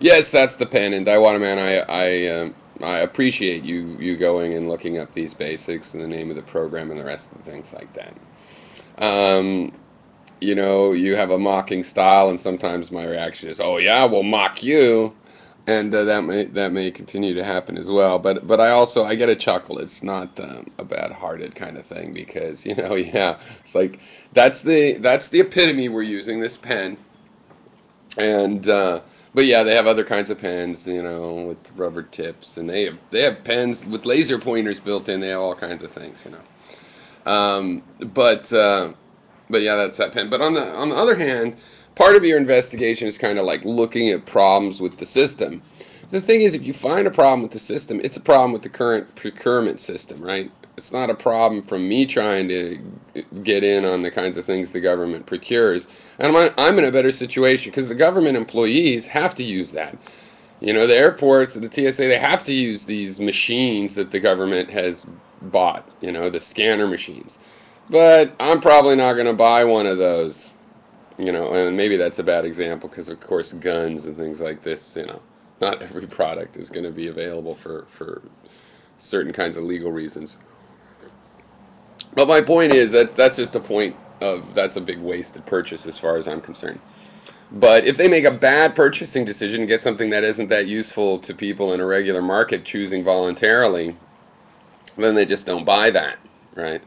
Yes, that's the pen. And Daiwanaman, I appreciate you going and looking up these basics and the name of the program and the rest of the things like that. Um, you know, you have a mocking style, and sometimes my reaction is, "Oh yeah, we'll mock you," and that may continue to happen as well. But I get a chuckle. It's not a bad-hearted kind of thing because yeah, it's like that's the epitome. We're using this pen, and but yeah, they have other kinds of pens, with rubber tips, and they have pens with laser pointers built in. They have all kinds of things. Um, but uh, but yeah, that's that pen. But on the other hand, part of your investigation is kind of like looking at problems with the system. The thing is, if you find a problem with the system, it's a problem with the current procurement system, right? It's not a problem from me trying to get in on the kinds of things the government procures. And I'm in a better situation because the government employees have to use that. The airports and the TSA, they have to use these machines that the government has bought, the scanner machines. But I'm probably not going to buy one of those, and maybe that's a bad example because, of course, guns and things like this, not every product is going to be available for certain kinds of legal reasons. But my point is that's just a point of that's a big wasted purchase as far as I'm concerned. But if they make a bad purchasing decision and get something that isn't that useful to people in a regular market choosing voluntarily, then they just don't buy that, right?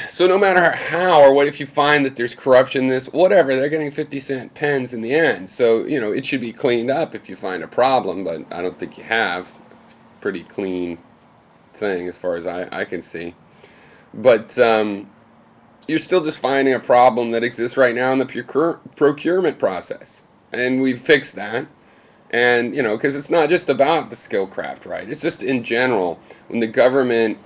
So no matter how or what, if you find that there's corruption, this whatever, they're getting 50-cent pens in the end. So it should be cleaned up if you find a problem, but I don't think you have. It's a pretty clean thing as far as I can see. But you're still just finding a problem that exists right now in the procurement process, and we've fixed that. And because it's not just about the skill craft, right? It's just in general when the government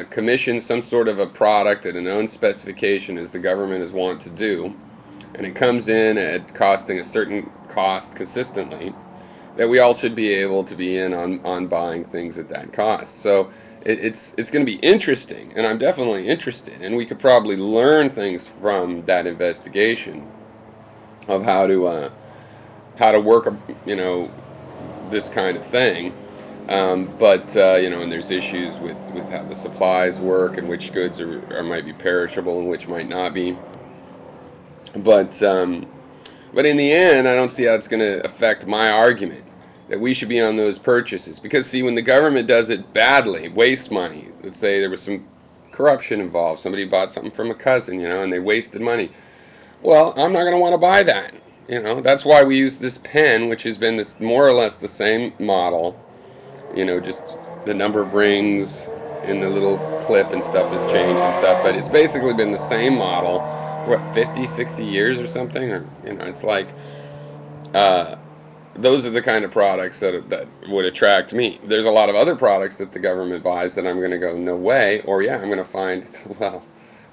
commissions some sort of a product at a known specification, as the government is wont to do, and it comes in at costing a certain cost consistently, that we all should be able to be in on buying things at that cost. So it's going to be interesting, and I'm definitely interested, and we could probably learn things from that investigation of how to work, this kind of thing. And there's issues with how the supplies work and which goods are might be perishable and which might not be. But but in the end, I don't see how it's going to affect my argument that we should be on those purchases. Because see, when the government does it badly, waste money. Let's say there was some corruption involved. Somebody bought something from a cousin, and they wasted money. Well, I'm not going to want to buy that. That's why we use this pen, which has been this more or less the same model. Just the number of rings in the little clip and stuff has changed and stuff, but it's basically been the same model for what, 50, 60 years or something. Or it's like those are the kind of products that would attract me. There's a lot of other products that the government buys that I'm going to go, no way, or yeah, I'm going to find, well,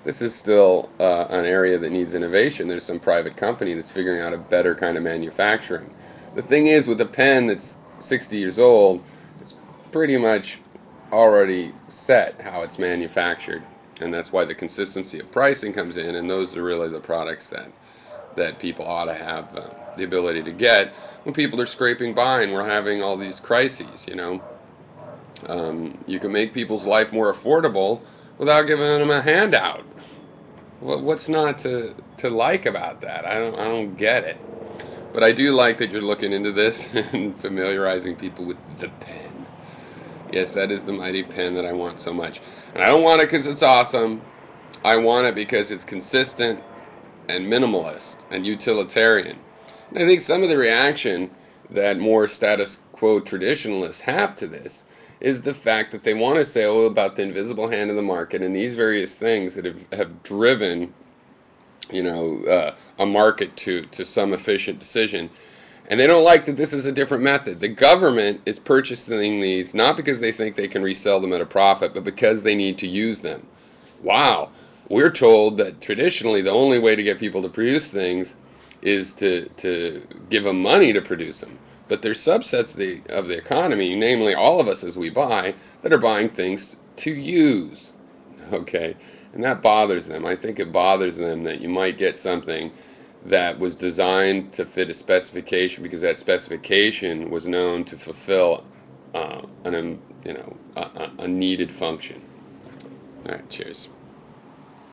this is still an area that needs innovation. There's some private company that's figuring out a better kind of manufacturing. The thing is, with a pen that's 60 years old, it's pretty much already set how it's manufactured, and that's why the consistency of pricing comes in, and those are really the products that people ought to have the ability to get when people are scraping by and we're having all these crises. You can make people's life more affordable without giving them a handout. What's not to like about that? I don't get it. But I do like that you're looking into this and familiarizing people with the pen. Yes, that is the mighty pen that I want so much. And I don't want it because it's awesome. I want it because it's consistent and minimalist and utilitarian. And I think some of the reaction that more status quo traditionalists have to this is the fact that they want to say, oh, about the invisible hand of the market and these various things that have driven, a market to some efficient decision. And they don't like that this is a different method. The government is purchasing these not because they think they can resell them at a profit, but because they need to use them. Wow. We're told that traditionally the only way to get people to produce things is to give them money to produce them. But there's subsets of the economy, namely all of us as we buy, that are buying things to use. Okay? And that bothers them. I think it bothers them that you might get something that was designed to fit a specification because that specification was known to fulfill a needed function. All right, cheers.